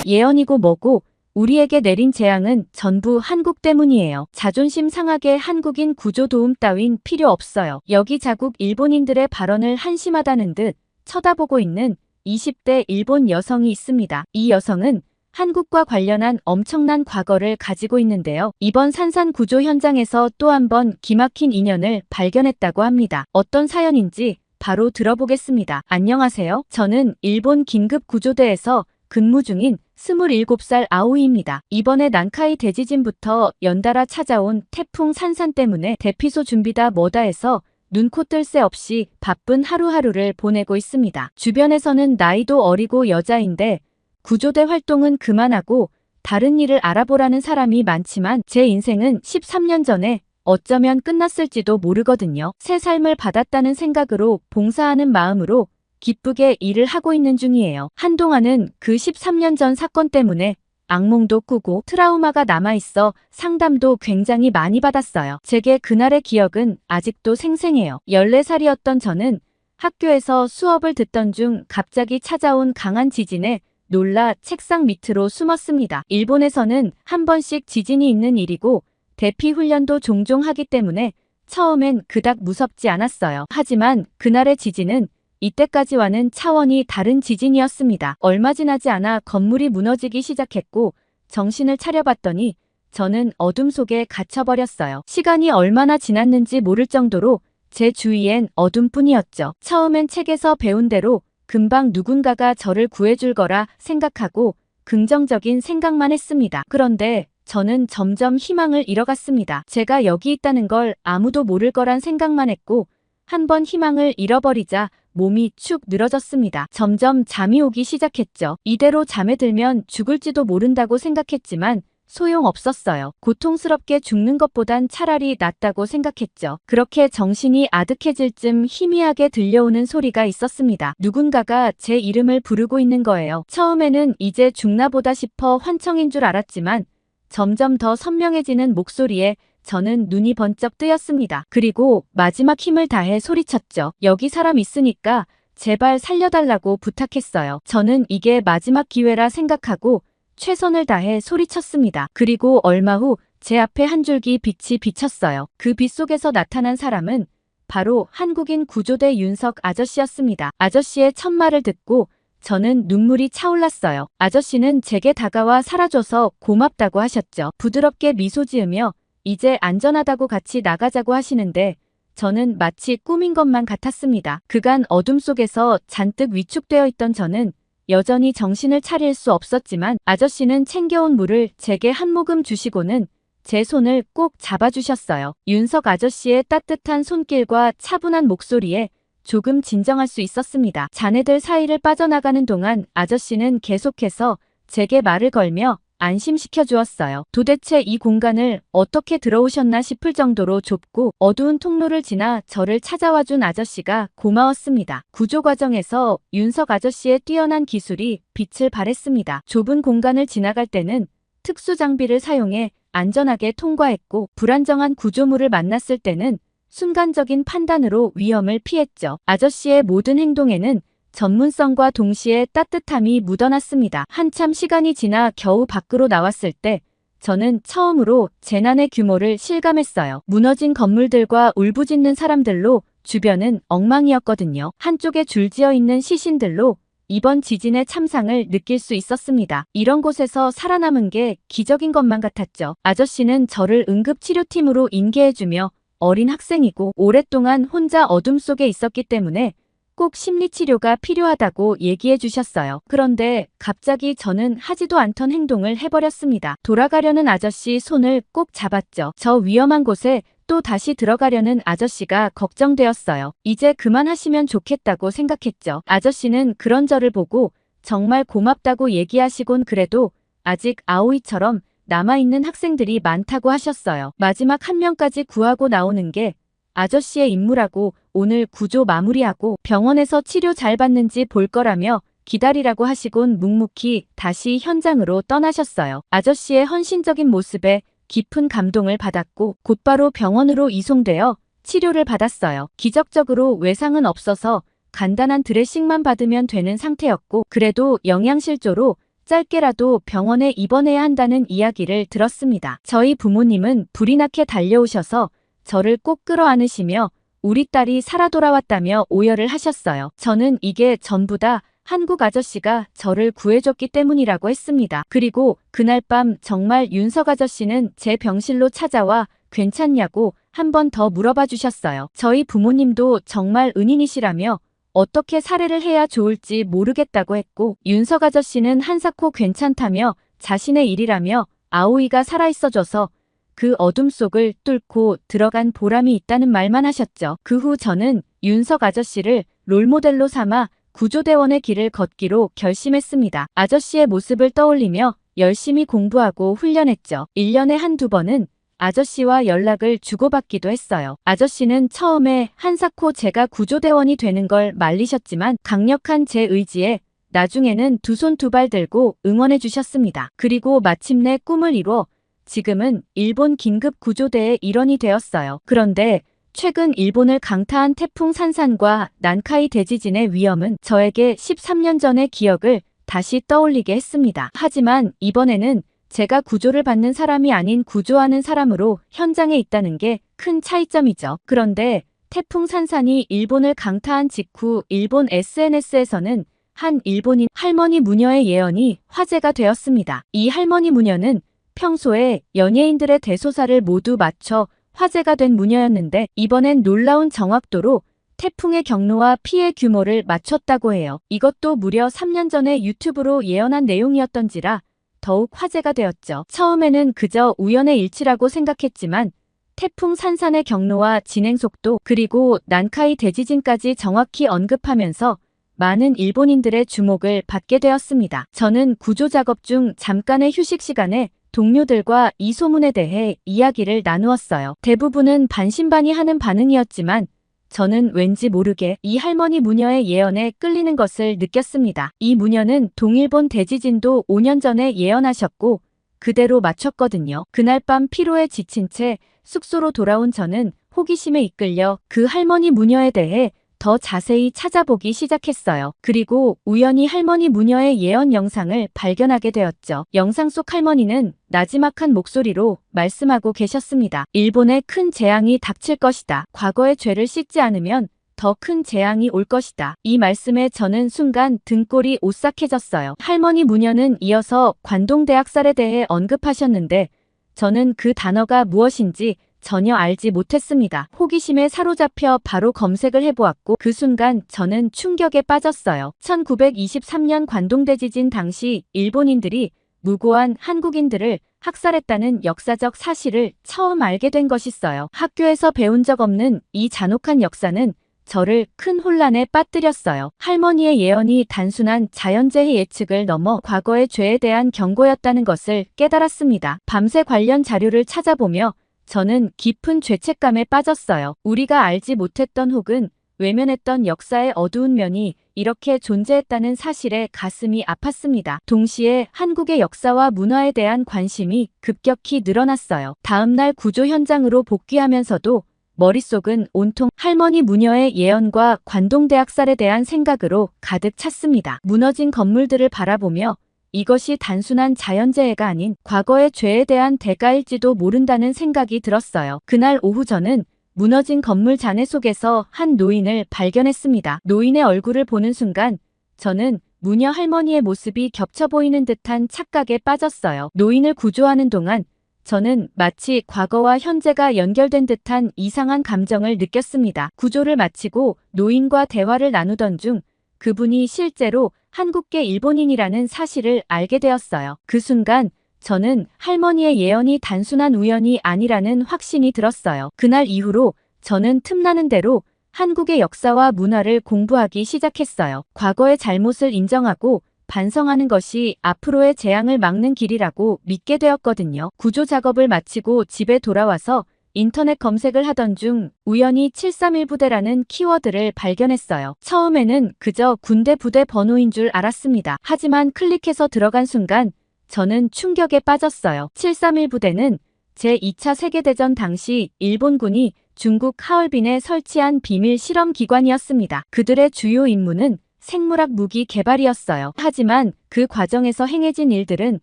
예언이고 뭐고 우리에게 내린 재앙은 전부 한국 때문이에요. 자존심 상하게 한국인 구조 도움 따윈 필요 없어요. 여기 자국 일본인들의 발언을 한심하다는 듯 쳐다보고 있는 20대 일본 여성이 있습니다. 이 여성은 한국과 관련한 엄청난 과거를 가지고 있는데요. 이번 산산 구조 현장에서 또 한 번 기막힌 인연을 발견했다고 합니다. 어떤 사연인지 바로 들어보겠습니다. 안녕하세요. 저는 일본 긴급구조대에서 근무 중인 27살 아오이입니다. 이번에 난카이 대지진부터 연달아 찾아온 태풍 산산 때문에 대피소 준비다 뭐다 해서 눈코 뜰 새 없이 바쁜 하루하루를 보내고 있습니다. 주변에서는 나이도 어리고 여자인데 구조대 활동은 그만하고 다른 일을 알아보라는 사람이 많지만 제 인생은 13년 전에 어쩌면 끝났을지도 모르거든요. 새 삶을 받았다는 생각으로 봉사하는 마음으로 기쁘게 일을 하고 있는 중이에요. 한동안은 그 13년 전 사건 때문에 악몽도 꾸고 트라우마가 남아있어 상담도 굉장히 많이 받았어요. 제게 그날의 기억은 아직도 생생해요. 14살이었던 저는 학교에서 수업을 듣던 중 갑자기 찾아온 강한 지진에 놀라 책상 밑으로 숨었습니다. 일본에서는 한 번씩 지진이 있는 일이고 대피 훈련도 종종 하기 때문에 처음엔 그닥 무섭지 않았어요. 하지만 그날의 지진은 이때까지와는 차원이 다른 지진이었습니다. 얼마 지나지 않아 건물이 무너지기 시작했고 정신을 차려봤더니 저는 어둠 속에 갇혀버렸어요. 시간이 얼마나 지났는지 모를 정도로 제 주위엔 어둠뿐이었죠. 처음엔 책에서 배운 대로 금방 누군가가 저를 구해줄 거라 생각하고 긍정적인 생각만 했습니다. 그런데 저는 점점 희망을 잃어갔습니다. 제가 여기 있다는 걸 아무도 모를 거란 생각만 했고 한번 희망을 잃어버리자 몸이 축 늘어졌습니다. 점점 잠이 오기 시작했죠. 이대로 잠에 들면 죽을지도 모른다고 생각했지만 소용없었어요. 고통스럽게 죽는 것보단 차라리 낫다고 생각했죠. 그렇게 정신이 아득해질 쯤 희미하게 들려오는 소리가 있었습니다. 누군가가 제 이름을 부르고 있는 거예요. 처음에는 이제 죽나 보다 싶어 환청인 줄 알았지만 점점 더 선명해지는 목소리에 저는 눈이 번쩍 뜨였습니다. 그리고 마지막 힘을 다해 소리쳤죠. 여기 사람 있으니까 제발 살려달라고 부탁했어요. 저는 이게 마지막 기회라 생각하고 최선을 다해 소리쳤습니다. 그리고 얼마 후 제 앞에 한 줄기 빛이 비쳤어요. 그 빛 속에서 나타난 사람은 바로 한국인 구조대 윤석 아저씨였습니다. 아저씨의 첫 말을 듣고 저는 눈물이 차올랐어요. 아저씨는 제게 다가와 살아줘서 고맙다고 하셨죠. 부드럽게 미소 지으며 이제 안전하다고 같이 나가자고 하시는데 저는 마치 꿈인 것만 같았습니다. 그간 어둠 속에서 잔뜩 위축되어 있던 저는 여전히 정신을 차릴 수 없었지만 아저씨는 챙겨온 물을 제게 한 모금 주시고는 제 손을 꼭 잡아주셨어요. 윤석 아저씨의 따뜻한 손길과 차분한 목소리에 조금 진정할 수 있었습니다. 자네들 사이를 빠져나가는 동안 아저씨는 계속해서 제게 말을 걸며 안심시켜 주었어요. 도대체 이 공간을 어떻게 들어오셨나 싶을 정도로 좁고 어두운 통로를 지나 저를 찾아와 준 아저씨가 고마웠습니다. 구조 과정에서 윤석 아저씨의 뛰어난 기술이 빛을 발했습니다. 좁은 공간을 지나갈 때는 특수 장비를 사용해 안전하게 통과했고 불안정한 구조물을 만났을 때는 순간적인 판단으로 위험을 피했죠. 아저씨의 모든 행동에는 전문성과 동시에 따뜻함이 묻어났습니다. 한참 시간이 지나 겨우 밖으로 나왔을 때 저는 처음으로 재난의 규모를 실감했어요. 무너진 건물들과 울부짖는 사람들로 주변은 엉망이었거든요. 한쪽에 줄지어 있는 시신들로 이번 지진의 참상을 느낄 수 있었습니다. 이런 곳에서 살아남은 게 기적인 것만 같았죠. 아저씨는 저를 응급치료팀으로 인계해주며 어린 학생이고 오랫동안 혼자 어둠 속에 있었기 때문에 꼭 심리치료가 필요하다고 얘기해 주셨어요. 그런데 갑자기 저는 하지도 않던 행동을 해버렸습니다. 돌아가려는 아저씨 손을 꼭 잡았죠. 저 위험한 곳에 또 다시 들어가려는 아저씨가 걱정되었어요. 이제 그만하시면 좋겠다고 생각했죠. 아저씨는 그런 저를 보고 정말 고맙다고 얘기하시곤 그래도 아직 아오이처럼 남아있는 학생들이 많다고 하셨어요. 마지막 한 명까지 구하고 나오는 게 아저씨의 임무라고 오늘 구조 마무리하고 병원에서 치료 잘 받는지 볼 거라며 기다리라고 하시곤 묵묵히 다시 현장으로 떠나셨어요. 아저씨의 헌신적인 모습에 깊은 감동을 받았고 곧바로 병원으로 이송되어 치료를 받았어요. 기적적으로 외상은 없어서 간단한 드레싱만 받으면 되는 상태였고 그래도 영양실조로 짧게라도 병원에 입원해야 한다는 이야기를 들었습니다. 저희 부모님은 불이 나게 달려오셔서 저를 꼭 끌어안으시며 우리 딸이 살아 돌아왔다며 오열을 하셨어요. 저는 이게 전부 다 한국 아저씨가 저를 구해줬기 때문이라고 했습니다. 그리고 그날 밤 정말 윤석 아저씨는 제 병실로 찾아와 괜찮냐고 한 번 더 물어봐 주셨어요. 저희 부모님도 정말 은인이시라며 어떻게 살해를 해야 좋을지 모르겠다고 했고, 윤석 아저씨는 한사코 괜찮다며 자신의 일이라며 아오이가 살아있어줘서 그 어둠 속을 뚫고 들어간 보람이 있다는 말만 하셨죠. 그 후 저는 윤석 아저씨를 롤모델로 삼아 구조대원의 길을 걷기로 결심했습니다. 아저씨의 모습을 떠올리며 열심히 공부하고 훈련했죠. 1년에 한두 번은 아저씨와 연락을 주고받기도 했어요. 아저씨는 처음에 한사코 제가 구조대원이 되는 걸 말리셨지만 강력한 제 의지에 나중에는 두 손 두 발 들고 응원해 주셨습니다. 그리고 마침내 꿈을 이뤄 지금은 일본 긴급구조대의 일원이 되었어요. 그런데 최근 일본을 강타한 태풍 산산과 난카이 대지진의 위험은 저에게 13년 전의 기억을 다시 떠올리게 했습니다. 하지만 이번에는 제가 구조를 받는 사람이 아닌 구조하는 사람으로 현장에 있다는 게 큰 차이점이죠. 그런데 태풍 산산이 일본을 강타한 직후 일본 SNS에서는 한 일본인 할머니 무녀의 예언이 화제가 되었습니다. 이 할머니 무녀는 평소에 연예인들의 대소사를 모두 맞춰 화제가 된 무녀였는데 이번엔 놀라운 정확도로 태풍의 경로와 피해 규모를 맞췄다고 해요. 이것도 무려 3년 전에 유튜브로 예언한 내용이었던지라 더욱 화제가 되었죠. 처음에는 그저 우연의 일치라고 생각했지만 태풍 산산의 경로와 진행 속도 그리고 난카이 대지진까지 정확히 언급하면서 많은 일본인들의 주목을 받게 되었습니다. 저는 구조 작업 중 잠깐의 휴식 시간에 동료들과 이 소문에 대해 이야기를 나누었어요. 대부분은 반신반의하는 반응이었지만 저는 왠지 모르게 이 할머니 무녀의 예언에 끌리는 것을 느꼈습니다. 이 무녀는 동일본 대지진도 5년 전에 예언하셨고 그대로 맞췄거든요. 그날 밤 피로에 지친 채 숙소로 돌아온 저는 호기심에 이끌려 그 할머니 무녀에 대해 더 자세히 찾아보기 시작했어요. 그리고 우연히 할머니 무녀의 예언 영상을 발견하게 되었죠. 영상 속 할머니는 나지막한 목소리로 말씀하고 계셨습니다. 일본에 큰 재앙이 닥칠 것이다. 과거의 죄를 씻지 않으면 더 큰 재앙이 올 것이다. 이 말씀에 저는 순간 등골이 오싹해졌어요. 할머니 무녀는 이어서 관동대학살에 대해 언급하셨는데 저는 그 단어가 무엇인지 전혀 알지 못했습니다. 호기심에 사로잡혀 바로 검색을 해보았고 그 순간 저는 충격에 빠졌어요. 1923년 관동대지진 당시 일본인들이 무고한 한국인들을 학살했다는 역사적 사실을 처음 알게 된 것이었어요. 학교에서 배운 적 없는 이 잔혹한 역사는 저를 큰 혼란에 빠뜨렸어요. 할머니의 예언이 단순한 자연재해 예측을 넘어 과거의 죄에 대한 경고였다는 것을 깨달았습니다. 밤새 관련 자료를 찾아보며 저는 깊은 죄책감에 빠졌어요. 우리가 알지 못했던 혹은 외면했던 역사의 어두운 면이 이렇게 존재했다는 사실에 가슴이 아팠습니다. 동시에 한국의 역사와 문화에 대한 관심이 급격히 늘어났어요. 다음날 구조 현장으로 복귀하면서도 머릿속은 온통 할머니 무녀의 예언과 관동대학살에 대한 생각으로 가득 찼습니다. 무너진 건물들을 바라보며 이것이 단순한 자연재해가 아닌 과거의 죄에 대한 대가일지도 모른다는 생각이 들었어요. 그날 오후 저는 무너진 건물 잔해 속에서 한 노인을 발견했습니다. 노인의 얼굴을 보는 순간 저는 무녀 할머니의 모습이 겹쳐 보이는 듯한 착각에 빠졌어요. 노인을 구조하는 동안 저는 마치 과거와 현재가 연결된 듯한 이상한 감정을 느꼈습니다. 구조를 마치고 노인과 대화를 나누던 중 그분이 실제로 한국계 일본인이라는 사실을 알게 되었어요. 그 순간 저는 할머니의 예언이 단순한 우연이 아니라는 확신이 들었어요. 그날 이후로 저는 틈나는 대로 한국의 역사와 문화를 공부하기 시작했어요. 과거의 잘못을 인정하고 반성하는 것이 앞으로의 재앙을 막는 길이라고 믿게 되었거든요. 구조 작업을 마치고 집에 돌아와서 인터넷 검색을 하던 중 우연히 731 부대라는 키워드를 발견했어요. 처음에는 그저 군대 부대 번호인 줄 알았습니다. 하지만 클릭해서 들어간 순간 저는 충격에 빠졌어요. 731 부대는 제2차 세계대전 당시 일본군이 중국 하얼빈에 설치한 비밀 실험 기관이었습니다. 그들의 주요 임무는 생물학 무기 개발이었어요. 하지만 그 과정에서 행해진 일들은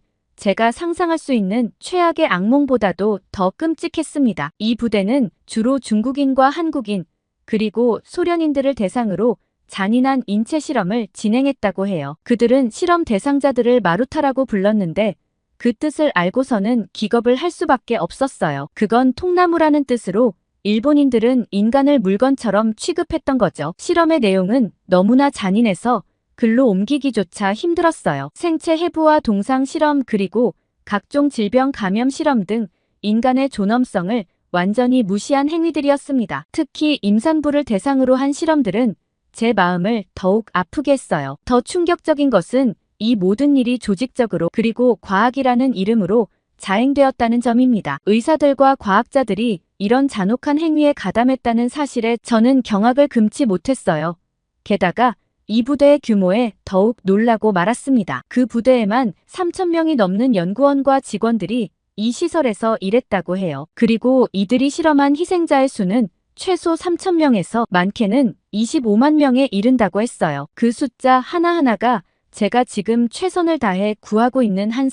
제가 상상할 수 있는 최악의 악몽보다도 더 끔찍했습니다. 이 부대는 주로 중국인과 한국인, 그리고 소련인들을 대상으로 잔인한 인체 실험을 진행했다고 해요. 그들은 실험 대상자들을 마루타라고 불렀는데 그 뜻을 알고서는 기겁을 할 수밖에 없었어요. 그건 통나무라는 뜻으로 일본인들은 인간을 물건처럼 취급했던 거죠. 실험의 내용은 너무나 잔인해서 글로 옮기기조차 힘들었어요. 생체 해부와 동상 실험 그리고 각종 질병 감염 실험 등 인간의 존엄성을 완전히 무시한 행위들이었습니다. 특히 임산부를 대상으로 한 실험들은 제 마음을 더욱 아프게 했어요. 더 충격적인 것은 이 모든 일이 조직적으로 그리고 과학이라는 이름으로 자행되었다는 점입니다. 의사들과 과학자들이 이런 잔혹한 행위에 가담했다는 사실에 저는 경악을 금치 못했어요. 게다가 이 부대의 규모에 더욱 놀라고 말았습니다. 그 부대에만 3,000명이 넘는 연구원과 직원들이 이 시설에서 일했다고 해요. 그리고 이들이 실험한 희생자의 수는 최소 3,000명에서 많게는 25만 명에 이른다고 했어요. 그 숫자 하나하나가 제가 지금 최선을 다해 구하고 있는 한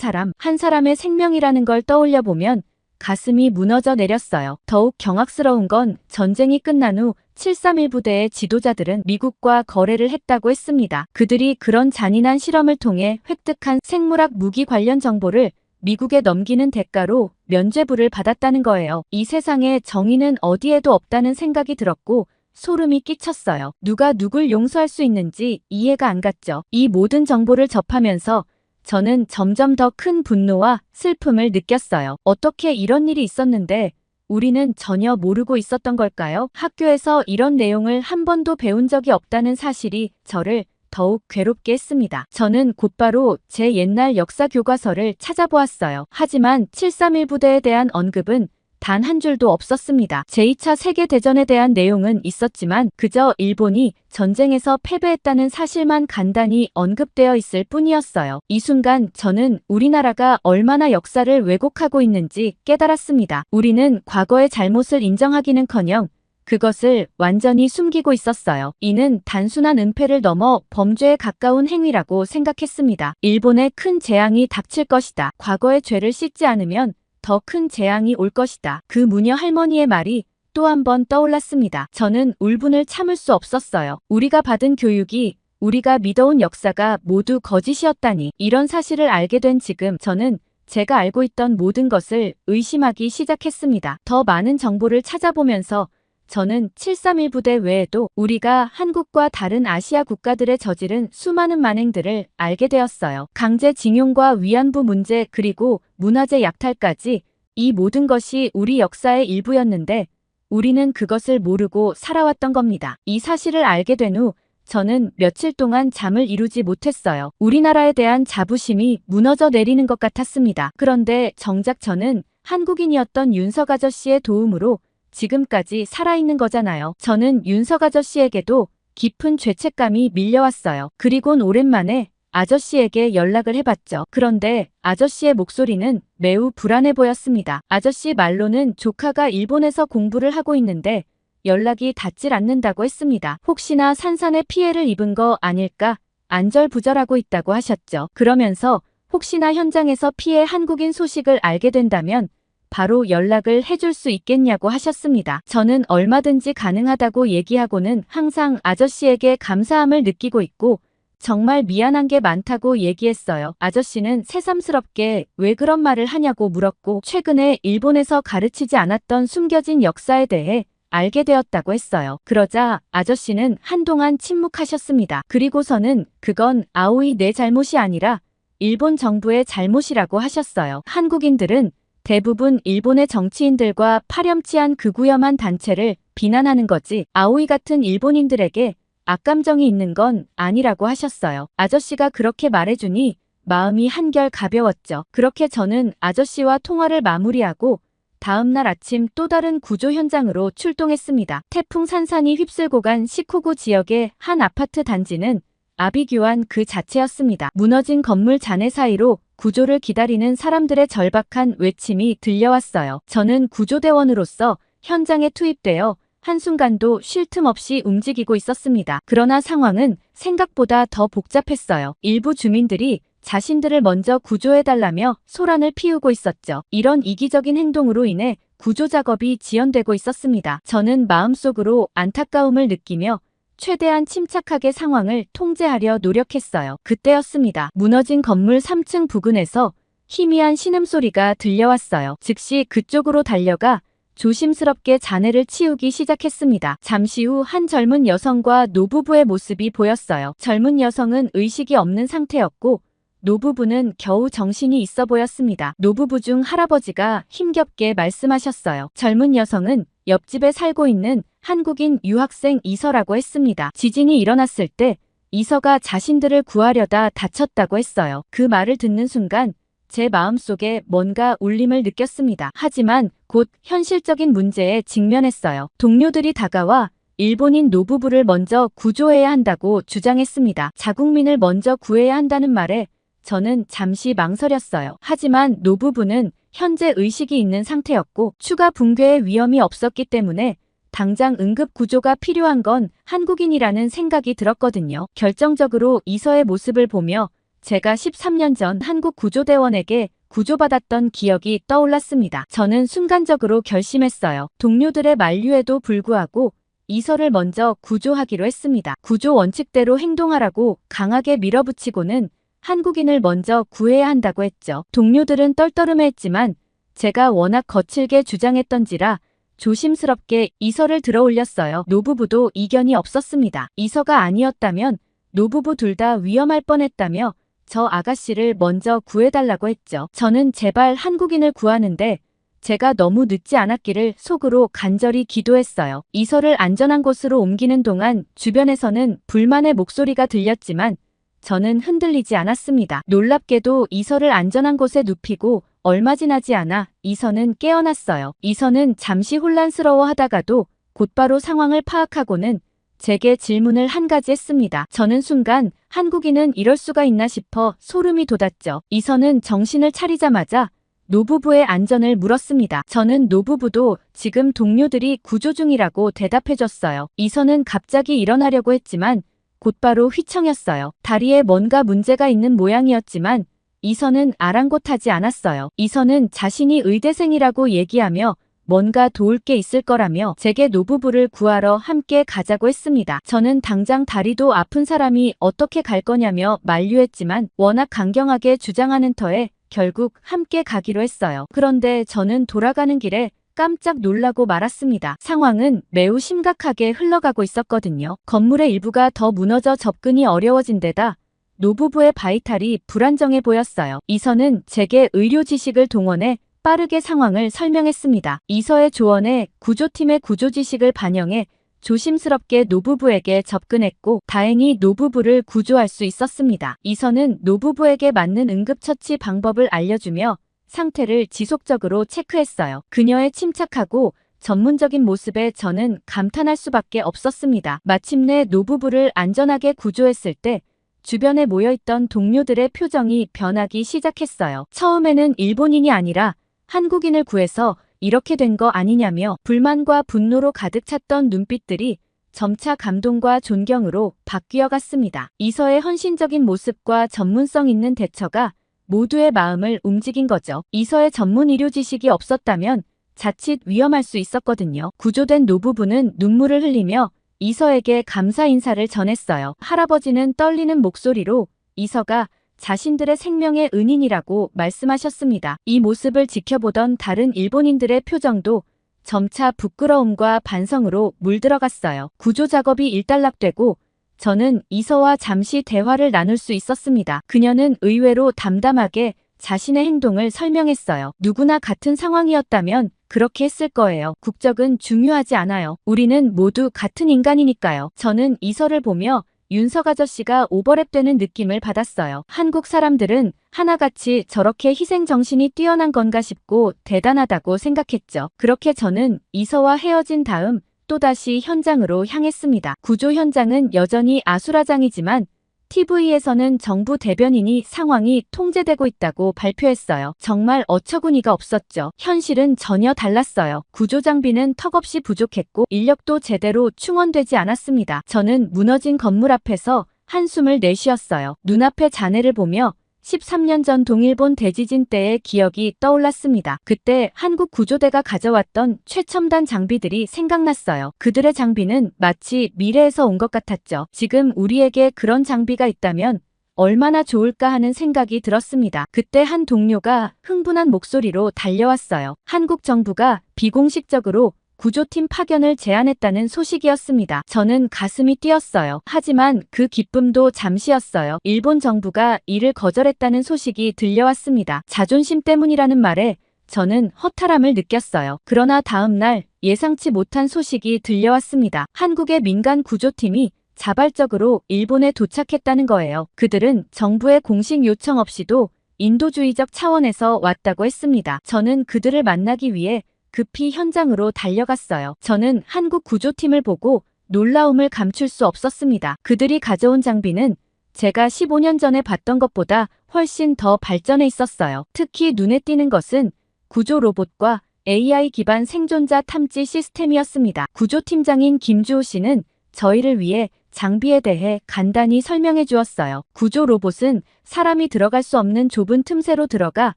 사람의 생명이라는 걸 떠올려 보면 가슴이 무너져 내렸어요. 더욱 경악스러운 건 전쟁이 끝난 후 731 부대의 지도자들은 미국과 거래를 했다고 했습니다. 그들이 그런 잔인한 실험을 통해 획득한 생물학 무기 관련 정보를 미국에 넘기는 대가로 면죄부를 받았다는 거예요. 이 세상에 정의는 어디에도 없다는 생각이 들었고 소름이 끼쳤어요. 누가 누굴 용서할 수 있는지 이해가 안 갔죠. 이 모든 정보를 접하면서 저는 점점 더 큰 분노와 슬픔을 느꼈어요. 어떻게 이런 일이 있었는데 우리는 전혀 모르고 있었던 걸까요? 학교에서 이런 내용을 한 번도 배운 적이 없다는 사실이 저를 더욱 괴롭게 했습니다. 저는 곧바로 제 옛날 역사 교과서를 찾아보았어요. 하지만 731 부대에 대한 언급은 단 한 줄도 없었습니다. 제2차 세계대전에 대한 내용은 있었지만 그저 일본이 전쟁에서 패배했다는 사실만 간단히 언급되어 있을 뿐이었어요. 이 순간 저는 우리나라가 얼마나 역사를 왜곡하고 있는지 깨달았습니다. 우리는 과거의 잘못을 인정하기는커녕 그것을 완전히 숨기고 있었어요. 이는 단순한 은폐를 넘어 범죄에 가까운 행위라고 생각했습니다. 일본에 큰 재앙이 닥칠 것이다. 과거의 죄를 씻지 않으면 더 큰 재앙이 올 것이다. 그 무녀 할머니의 말이 또 한 번 떠올랐습니다. 저는 울분을 참을 수 없었어요. 우리가 받은 교육이, 우리가 믿어온 역사가 모두 거짓이었다니. 이런 사실을 알게 된 지금 저는 제가 알고 있던 모든 것을 의심하기 시작했습니다. 더 많은 정보를 찾아보면서 저는 731 부대 외에도 우리가 한국과 다른 아시아 국가들의 저지른 수많은 만행들을 알게 되었어요. 강제징용과 위안부 문제 그리고 문화재 약탈까지 이 모든 것이 우리 역사의 일부였는데 우리는 그것을 모르고 살아왔던 겁니다. 이 사실을 알게 된 후 저는 며칠 동안 잠을 이루지 못했어요. 우리나라에 대한 자부심이 무너져 내리는 것 같았습니다. 그런데 정작 저는 한국인이었던 윤석 아저씨의 도움으로 지금까지 살아있는 거잖아요. 저는 윤석 아저씨에게도 깊은 죄책감이 밀려왔어요. 그리곤 오랜만에 아저씨에게 연락을 해봤죠. 그런데 아저씨의 목소리는 매우 불안해 보였습니다. 아저씨 말로는 조카가 일본에서 공부를 하고 있는데 연락이 닿질 않는다고 했습니다. 혹시나 산산에 피해를 입은 거 아닐까 안절부절하고 있다고 하셨죠. 그러면서 혹시나 현장에서 피해 한국인 소식을 알게 된다면 바로 연락을 해줄 수 있겠냐고 하셨습니다. 저는 얼마든지 가능하다고 얘기하고는 항상 아저씨에게 감사함을 느끼고 있고 정말 미안한 게 많다고 얘기했어요. 아저씨는 새삼스럽게 왜 그런 말을 하냐고 물었고 최근에 일본에서 가르치지 않았던 숨겨진 역사에 대해 알게 되었다고 했어요. 그러자 아저씨는 한동안 침묵하셨습니다. 그리고서는 그건 아오이 내 잘못이 아니라 일본 정부의 잘못이라고 하셨어요. 한국인들은 대부분 일본의 정치인들과 파렴치한 극우염한 단체를 비난하는 거지 아오이 같은 일본인들에게 악감정이 있는 건 아니라고 하셨어요. 아저씨가 그렇게 말해주니 마음이 한결 가벼웠죠. 그렇게 저는 아저씨와 통화를 마무리하고 다음날 아침 또 다른 구조 현장으로 출동했습니다. 태풍 산산이 휩쓸고 간 시코구 지역의 한 아파트 단지는 아비규환 그 자체였습니다. 무너진 건물 잔해 사이로 구조를 기다리는 사람들의 절박한 외침이 들려왔어요. 저는 구조대원으로서 현장에 투입되어 한순간도 쉴 틈 없이 움직이고 있었습니다. 그러나 상황은 생각보다 더 복잡했어요. 일부 주민들이 자신들을 먼저 구조해달라며 소란을 피우고 있었죠. 이런 이기적인 행동으로 인해 구조 작업이 지연되고 있었습니다. 저는 마음속으로 안타까움을 느끼며 최대한 침착하게 상황을 통제하려 노력했어요. 그때였습니다. 무너진 건물 3층 부근에서 희미한 신음소리가 들려왔어요. 즉시 그쪽으로 달려가 조심스럽게 잔해를 치우기 시작했습니다. 잠시 후 한 젊은 여성과 노부부의 모습이 보였어요. 젊은 여성은 의식이 없는 상태였고 노부부는 겨우 정신이 있어 보였습니다. 노부부 중 할아버지가 힘겹게 말씀하셨어요. 젊은 여성은 옆집에 살고 있는 한국인 유학생 이서라고 했습니다. 지진이 일어났을 때 이서가 자신들을 구하려다 다쳤다고 했어요. 그 말을 듣는 순간 제 마음속에 뭔가 울림을 느꼈습니다. 하지만 곧 현실적인 문제에 직면했어요. 동료들이 다가와 일본인 노부부를 먼저 구조해야 한다고 주장했습니다. 자국민을 먼저 구해야 한다는 말에 저는 잠시 망설였어요. 하지만 노부부는 현재 의식이 있는 상태였고 추가 붕괴의 위험이 없었기 때문에 당장 응급 구조가 필요한 건 한국인이라는 생각이 들었거든요. 결정적으로 이서의 모습을 보며 제가 13년 전 한국 구조대원에게 구조받았던 기억이 떠올랐습니다. 저는 순간적으로 결심했어요. 동료들의 만류에도 불구하고 이서를 먼저 구조하기로 했습니다. 구조 원칙대로 행동하라고 강하게 밀어붙이고는 한국인을 먼저 구해야 한다고 했죠. 동료들은 떨떠름해했지만 제가 워낙 거칠게 주장했던지라 조심스럽게 이서를 들어 올렸어요. 노부부도 이견이 없었습니다. 이서가 아니었다면 노부부 둘 다 위험할 뻔했다며 저 아가씨를 먼저 구해달라고 했죠. 저는 제발 한국인을 구하는데 제가 너무 늦지 않았기를 속으로 간절히 기도했어요. 이서를 안전한 곳으로 옮기는 동안 주변에서는 불만의 목소리가 들렸지만 저는 흔들리지 않았습니다. 놀랍게도 이서를 안전한 곳에 눕히고 얼마 지나지 않아 이서는 깨어났어요. 이서는 잠시 혼란스러워 하다가도 곧바로 상황을 파악하고는 제게 질문을 한 가지 했습니다. 저는 순간 한국인은 이럴 수가 있나 싶어 소름이 돋았죠. 이서는 정신을 차리자마자 노부부의 안전을 물었습니다. 저는 노부부도 지금 동료들이 구조 중이라고 대답해줬어요. 이서는 갑자기 일어나려고 했지만 곧바로 휘청였어요. 다리에 뭔가 문제가 있는 모양이었지만 이서는 아랑곳하지 않았어요. 이서는 자신이 의대생이라고 얘기하며 뭔가 도울 게 있을 거라며 제게 노부부를 구하러 함께 가자고 했습니다. 저는 당장 다리도 아픈 사람이 어떻게 갈 거냐며 만류했지만 워낙 강경하게 주장하는 터에 결국 함께 가기로 했어요. 그런데 저는 돌아가는 길에 깜짝 놀라고 말았습니다. 상황은 매우 심각하게 흘러가고 있었거든요. 건물의 일부가 더 무너져 접근이 어려워진 데다 노부부의 바이탈이 불안정해 보였어요. 이서는 제게 의료 지식을 동원해 빠르게 상황을 설명했습니다. 이서의 조언에 구조팀의 구조 지식을 반영해 조심스럽게 노부부에게 접근했고 다행히 노부부를 구조할 수 있었습니다. 이서는 노부부에게 맞는 응급처치 방법을 알려주며 상태를 지속적으로 체크했어요. 그녀의 침착하고 전문적인 모습에 저는 감탄할 수밖에 없었습니다. 마침내 노부부를 안전하게 구조했을 때 주변에 모여있던 동료들의 표정이 변하기 시작했어요. 처음에는 일본인이 아니라 한국인을 구해서 이렇게 된 거 아니냐며 불만과 분노로 가득 찼던 눈빛들이 점차 감동과 존경으로 바뀌어 갔습니다. 이서의 헌신적인 모습과 전문성 있는 대처가 모두의 마음을 움직인 거죠. 이서의 전문 의료 지식이 없었다면 자칫 위험할 수 있었거든요. 구조된 노부부는 눈물을 흘리며 이서에게 감사 인사를 전했어요. 할아버지는 떨리는 목소리로 이서가 자신들의 생명의 은인이라고 말씀하셨습니다. 이 모습을 지켜보던 다른 일본인들의 표정도 점차 부끄러움과 반성으로 물들어갔어요. 구조 작업이 일단락되고 저는 이서와 잠시 대화를 나눌 수 있었습니다. 그녀는 의외로 담담하게 자신의 행동을 설명했어요. 누구나 같은 상황이었다면 그렇게 했을 거예요. 국적은 중요하지 않아요. 우리는 모두 같은 인간이니까요. 저는 이서를 보며 윤석 아저씨가 오버랩되는 느낌을 받았어요. 한국 사람들은 하나같이 저렇게 희생정신이 뛰어난 건가 싶고 대단하다고 생각했죠. 그렇게 저는 이서와 헤어진 다음 또다시 현장으로 향했습니다. 구조 현장은 여전히 아수라장이지만 TV에서는 정부 대변인이 상황이 통제되고 있다고 발표했어요. 정말 어처구니가 없었죠. 현실은 전혀 달랐어요. 구조 장비는 턱없이 부족했고 인력도 제대로 충원되지 않았습니다. 저는 무너진 건물 앞에서 한숨을 내쉬었어요. 눈앞의 잔해를 보며 13년 전 동일본 대지진 때의 기억이 떠올랐습니다. 그때 한국 구조대가 가져왔던 최첨단 장비들이 생각났어요. 그들의 장비는 마치 미래에서 온 것 같았죠. 지금 우리에게 그런 장비가 있다면 얼마나 좋을까 하는 생각이 들었습니다. 그때 한 동료가 흥분한 목소리로 달려왔어요. 한국 정부가 비공식적으로 구조팀 파견을 제안했다는 소식이었습니다. 저는 가슴이 뛰었어요. 하지만 그 기쁨도 잠시였어요. 일본 정부가 이를 거절했다는 소식이 들려왔습니다. 자존심 때문이라는 말에 저는 허탈함을 느꼈어요. 그러나 다음 날 예상치 못한 소식이 들려왔습니다. 한국의 민간 구조팀이 자발적으로 일본에 도착했다는 거예요. 그들은 정부의 공식 요청 없이도 인도주의적 차원에서 왔다고 했습니다. 저는 그들을 만나기 위해 급히 현장으로 달려갔어요. 저는 한국 구조팀을 보고 놀라움을 감출 수 없었습니다. 그들이 가져온 장비는 제가 15년 전에 봤던 것보다 훨씬 더 발전해 있었어요. 특히 눈에 띄는 것은 구조 로봇과 AI 기반 생존자 탐지 시스템이었습니다. 구조팀장인 김주호 씨는 저희를 위해 장비에 대해 간단히 설명해 주었어요. 구조 로봇은 사람이 들어갈 수 없는 좁은 틈새로 들어가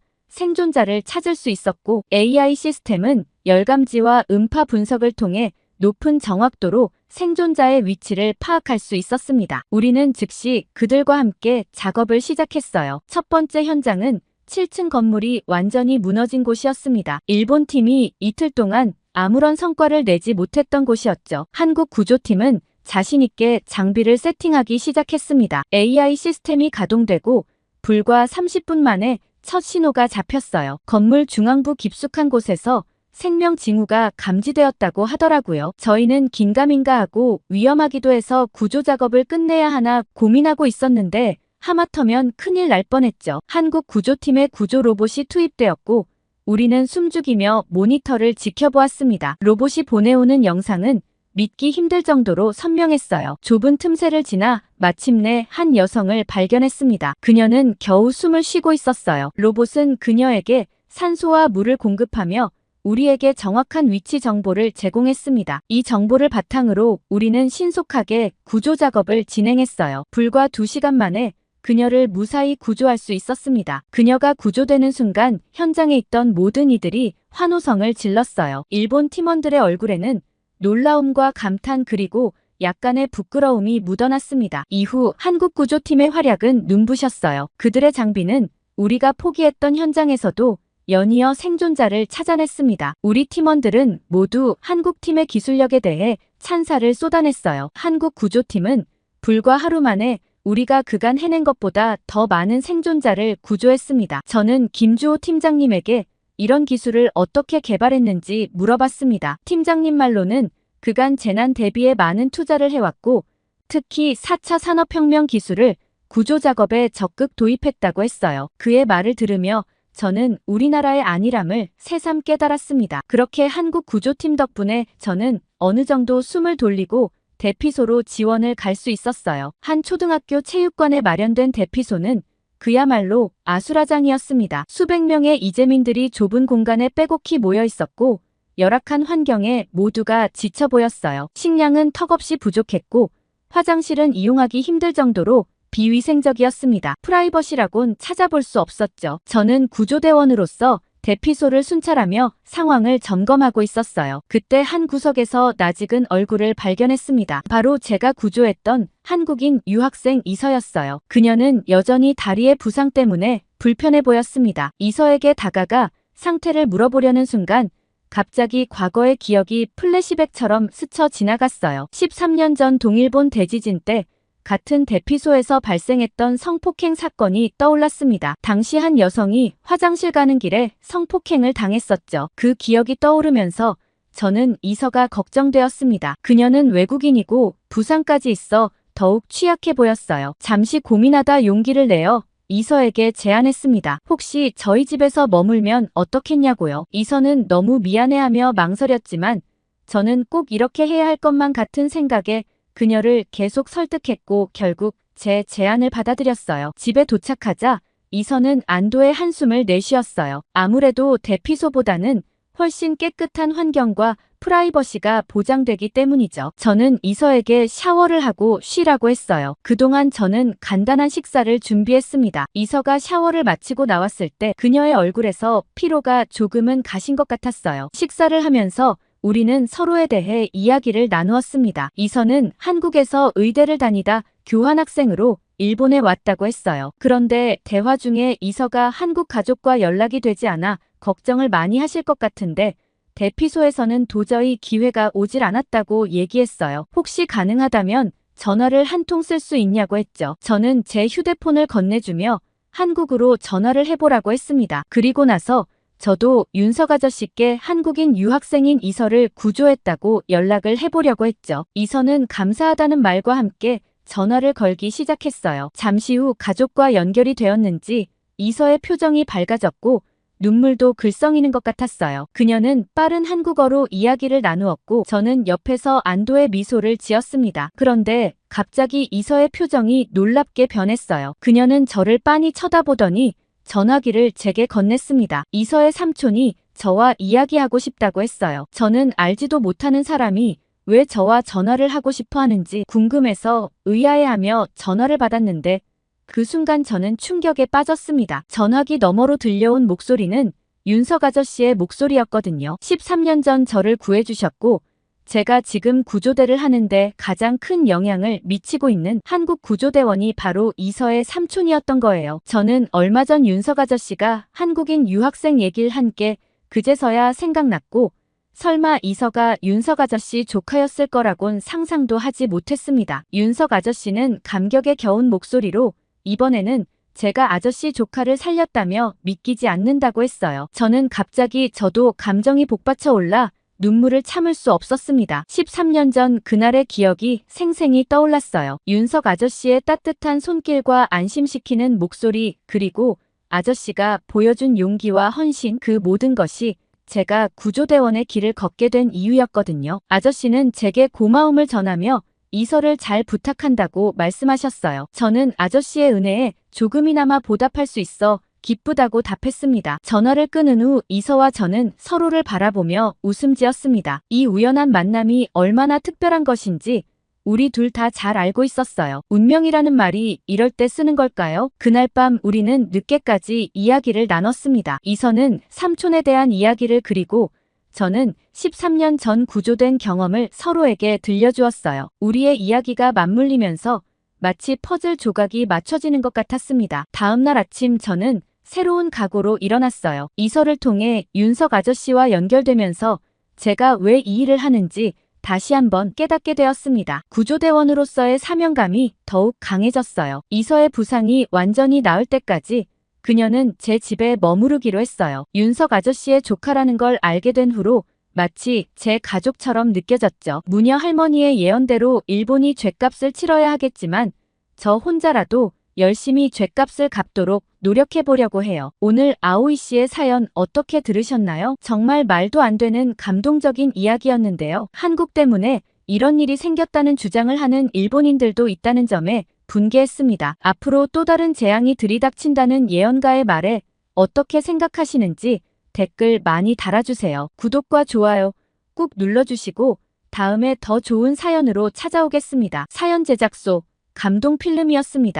생존자를 찾을 수 있었고 AI 시스템은 열감지와 음파 분석을 통해 높은 정확도로 생존자의 위치를 파악할 수 있었습니다. 우리는 즉시 그들과 함께 작업을 시작했어요. 첫 번째 현장은 7층 건물이 완전히 무너진 곳이었습니다. 일본 팀이 이틀 동안 아무런 성과를 내지 못했던 곳이었죠. 한국 구조팀은 자신 있게 장비를 세팅하기 시작했습니다. AI 시스템이 가동되고 불과 30분 만에 첫 신호가 잡혔어요. 건물 중앙부 깊숙한 곳에서 생명 징후가 감지되었다고 하더라고요. 저희는 긴가민가하고 위험하기도 해서 구조 작업을 끝내야 하나 고민하고 있었는데 하마터면 큰일 날 뻔했죠. 한국 구조팀의 구조 로봇이 투입되었고 우리는 숨죽이며 모니터를 지켜보았습니다. 로봇이 보내오는 영상은 믿기 힘들 정도로 선명했어요. 좁은 틈새를 지나 마침내 한 여성을 발견했습니다. 그녀는 겨우 숨을 쉬고 있었어요. 로봇은 그녀에게 산소와 물을 공급하며 우리에게 정확한 위치 정보를 제공했습니다. 이 정보를 바탕으로 우리는 신속하게 구조 작업을 진행했어요. 불과 2시간 만에 그녀를 무사히 구조할 수 있었습니다. 그녀가 구조되는 순간 현장에 있던 모든 이들이 환호성을 질렀어요. 일본 팀원들의 얼굴에는 놀라움과 감탄 그리고 약간의 부끄러움이 묻어났습니다. 이후 한국 구조팀의 활약은 눈부셨어요. 그들의 장비는 우리가 포기했던 현장에서도 연이어 생존자를 찾아냈습니다. 우리 팀원들은 모두 한국팀의 기술력에 대해 찬사를 쏟아냈어요. 한국 구조팀은 불과 하루 만에 우리가 그간 해낸 것보다 더 많은 생존자를 구조했습니다. 저는 김주호 팀장님에게 이런 기술을 어떻게 개발했는지 물어봤습니다. 팀장님 말로는 그간 재난 대비에 많은 투자를 해왔고 특히 4차 산업혁명 기술을 구조 작업에 적극 도입했다고 했어요. 그의 말을 들으며 저는 우리나라의 안일함을 새삼 깨달았습니다. 그렇게 한국 구조팀 덕분에 저는 어느 정도 숨을 돌리고 대피소로 지원을 갈 수 있었어요. 한 초등학교 체육관에 마련된 대피소는 그야말로 아수라장이었습니다. 수백 명의 이재민들이 좁은 공간에 빼곡히 모여 있었고 열악한 환경에 모두가 지쳐 보였어요. 식량은 턱없이 부족했고 화장실은 이용하기 힘들 정도로 비위생적이었습니다. 프라이버시라곤 찾아볼 수 없었죠. 저는 구조대원으로서 대피소를 순찰하며 상황을 점검하고 있었어요. 그때 한 구석에서 낯익은 얼굴을 발견했습니다. 바로 제가 구조했던 한국인 유학생 이서였어요. 그녀는 여전히 다리의 부상 때문에 불편해 보였습니다. 이서에게 다가가 상태를 물어보려는 순간 갑자기 과거의 기억이 플래시백처럼 스쳐 지나갔어요. 13년 전 동일본 대지진 때 같은 대피소에서 발생했던 성폭행 사건이 떠올랐습니다. 당시 한 여성이 화장실 가는 길에 성폭행을 당했었죠. 그 기억이 떠오르면서 저는 이서가 걱정되었습니다. 그녀는 외국인이고 부상까지 있어 더욱 취약해 보였어요. 잠시 고민하다 용기를 내어 이서에게 제안했습니다. 혹시 저희 집에서 머물면 어떻겠냐고요. 이서는 너무 미안해하며 망설였지만 저는 꼭 이렇게 해야 할 것만 같은 생각에 그녀를 계속 설득했고 결국 제 제안을 받아들였어요. 집에 도착하자 이서는 안도의 한숨을 내쉬었어요. 아무래도 대피소보다는 훨씬 깨끗한 환경과 프라이버시가 보장되기 때문이죠. 저는 이서에게 샤워를 하고 쉬라고 했어요. 그동안 저는 간단한 식사를 준비했습니다. 이서가 샤워를 마치고 나왔을 때 그녀의 얼굴에서 피로가 조금은 가신 것 같았어요. 식사를 하면서 우리는 서로에 대해 이야기를 나누었습니다. 이서는 한국에서 의대를 다니다 교환학생으로 일본에 왔다고 했어요. 그런데 대화 중에 이서가 한국 가족과 연락이 되지 않아 걱정을 많이 하실 것 같은데 대피소에서는 도저히 기회가 오질 않았다고 얘기했어요. 혹시 가능하다면 전화를 한 통 쓸 수 있냐고 했죠. 저는 제 휴대폰을 건네주며 한국으로 전화를 해보라고 했습니다. 그리고 나서 저도 윤석 아저씨께 한국인 유학생인 이서를 구조했다고 연락을 해보려고 했죠. 이서는 감사하다는 말과 함께 전화를 걸기 시작했어요. 잠시 후 가족과 연결이 되었는지 이서의 표정이 밝아졌고 눈물도 글썽이는 것 같았어요. 그녀는 빠른 한국어로 이야기를 나누었고 저는 옆에서 안도의 미소를 지었습니다. 그런데 갑자기 이서의 표정이 놀랍게 변했어요. 그녀는 저를 빤히 쳐다보더니 전화기를 제게 건넸습니다. 이서의 삼촌이 저와 이야기하고 싶다고 했어요. 저는 알지도 못하는 사람이 왜 저와 전화를 하고 싶어 하는지 궁금해서 의아해하며 전화를 받았는데 그 순간 저는 충격에 빠졌습니다. 전화기 너머로 들려온 목소리는 윤석 아저씨의 목소리였거든요. 13년 전 저를 구해주셨고 제가 지금 구조대를 하는데 가장 큰 영향을 미치고 있는 한국 구조대원이 바로 이서의 삼촌이었던 거예요. 저는 얼마 전 윤석 아저씨가 한국인 유학생 얘기를 한 게 그제서야 생각났고 설마 이서가 윤석 아저씨 조카였을 거라곤 상상도 하지 못했습니다. 윤석 아저씨는 감격에 겨운 목소리로 이번에는 제가 아저씨 조카를 살렸다며 믿기지 않는다고 했어요. 저는 갑자기 저도 감정이 복받쳐 올라 눈물을 참을 수 없었습니다. 13년 전 그날의 기억이 생생히 떠올랐어요. 윤석 아저씨의 따뜻한 손길과 안심시키는 목소리 그리고 아저씨가 보여준 용기와 헌신 그 모든 것이 제가 구조대원의 길을 걷게 된 이유였거든요. 아저씨는 제게 고마움을 전하며 이서를 잘 부탁한다고 말씀하셨어요. 저는 아저씨의 은혜에 조금이나마 보답할 수 있어 기쁘다고 답했습니다. 전화를 끊은 후 이서와 저는 서로를 바라보며 웃음 지었습니다. 이 우연한 만남이 얼마나 특별한 것인지 우리 둘 다 잘 알고 있었어요. 운명이라는 말이 이럴 때 쓰는 걸까요? 그날 밤 우리는 늦게까지 이야기를 나눴습니다. 이서는 삼촌에 대한 이야기를 그리고 저는 13년 전 구조된 경험을 서로에게 들려주었어요. 우리의 이야기가 맞물리면서 마치 퍼즐 조각이 맞춰지는 것 같았습니다. 다음 날 아침 저는 새로운 각오로 일어났어요. 이서를 통해 윤석 아저씨와 연결되면서 제가 왜 이 일을 하는지 다시 한번 깨닫게 되었습니다. 구조대원으로서의 사명감이 더욱 강해졌어요. 이서의 부상이 완전히 나을 때까지 그녀는 제 집에 머무르기로 했어요. 윤석 아저씨의 조카라는 걸 알게 된 후로 마치 제 가족처럼 느껴졌죠. 무녀 할머니의 예언대로 일본이 죗값을 치러야 하겠지만 저 혼자라도 열심히 죗값을 갚도록 노력해보려고 해요. 오늘 아오이 씨의 사연 어떻게 들으셨나요? 정말 말도 안 되는 감동적인 이야기였는데요. 한국 때문에 이런 일이 생겼다는 주장을 하는 일본인들도 있다는 점에 분개했습니다. 앞으로 또 다른 재앙이 들이닥친다는 예언가의 말에 어떻게 생각하시는지 댓글 많이 달아주세요. 구독과 좋아요 꾹 눌러주시고 다음에 더 좋은 사연으로 찾아오겠습니다. 사연 제작소 감동필름이었습니다.